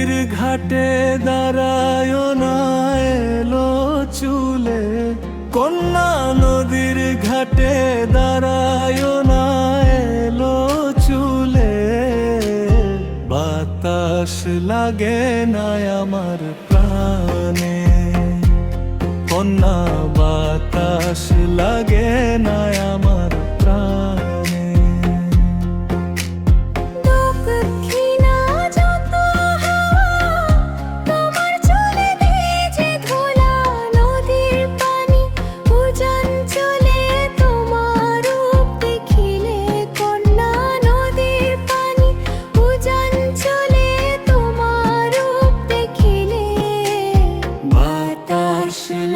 নদীর ঘাটে দাঁড়ায় না এলো চুলে, কন্যা নদীর ঘাটে দাঁড়ায় না এলো চুলে। বাতাস লাগে না আমার প্রাণে, কন্যা বাতাস লাগে না আমার প্রাণে।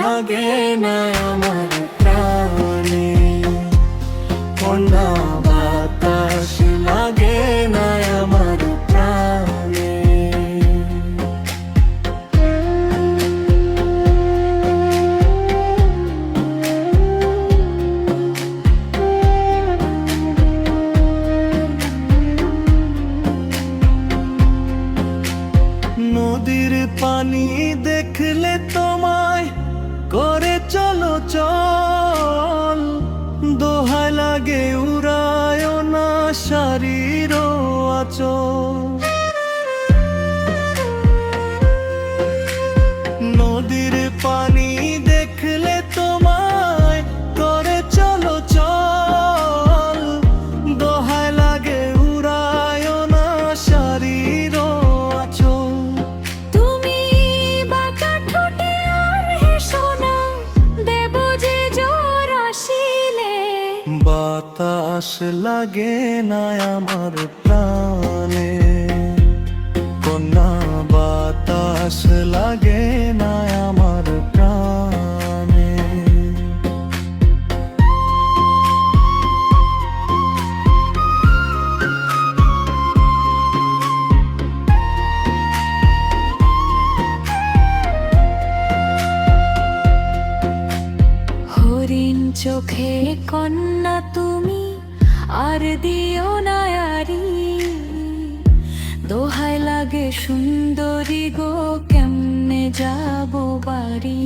লাগে না আমার প্রাণে, কন্যা বাতাস লাগে না আমার প্রাণে। নদীর পানি দেখলে তোমায় করে চলো চল, দোহায় লাগে উড়ায় না শারীর আঁচল। নদীর পানি দেখলে তোমায় করে চলো চল, দোহায় লাগে উড়ায় না শারীর আঁচল। তুমি বাঁকা ঠোঁটে আর হেসো না, দেব যে জোর আসিলে। বাতাস লাগে না আমার প্রাণে, কন্যা বাতাস লাগে না আমার প্রাণে। হরিণ চোখে কন্যা তুমি আর দিও না আরি, দোহায় লাগে সুন্দরী গো কেমনে যাব বাড়ি।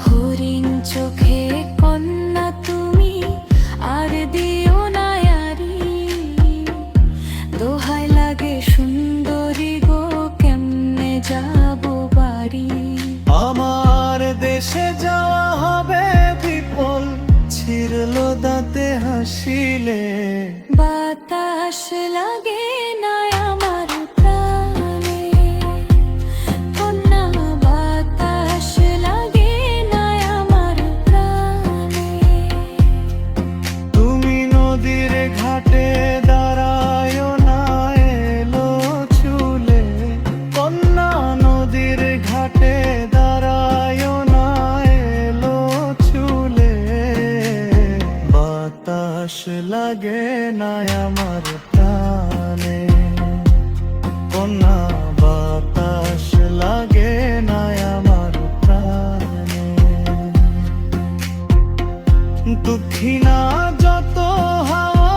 হরিণ চোখে কন্যা তুমি আর দিও না আরি, দোহায় লাগে সুন্দরী গো কেমনে যাব বাড়ি। আমার দেশে যাওয়া হবে বিপল, ছিড়ল দাঁতে হাসিলে। বাতাস লাগে না আমার প্রাণে, কন্যা বাতাস লাগে না আমার প্রাণে। তুমি নদীর ঘাটে দাঁড়ায় না এলো চুলে, কন্যা নদীর ঘাটে দাঁড়ায় না এলো চুলে। বাতাস লাগে না আমার প্রাণে, কন্যা বাতাস লাগে না আমার প্রাণে। দক্ষিণা যত হাওয়া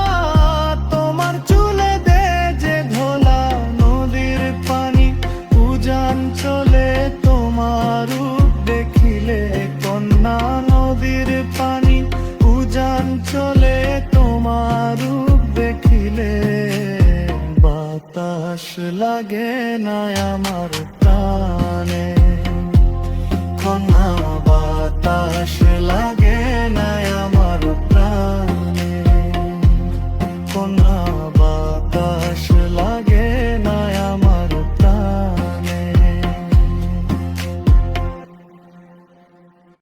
তোমার চুলে দে যে ধোলা, নদীর পানি উজান চলে তোমার রূপ দেখিলে। কন্যা নদীর পানি উজান চলে তোমার রূপ দেখিলে। বাতাস লাগে না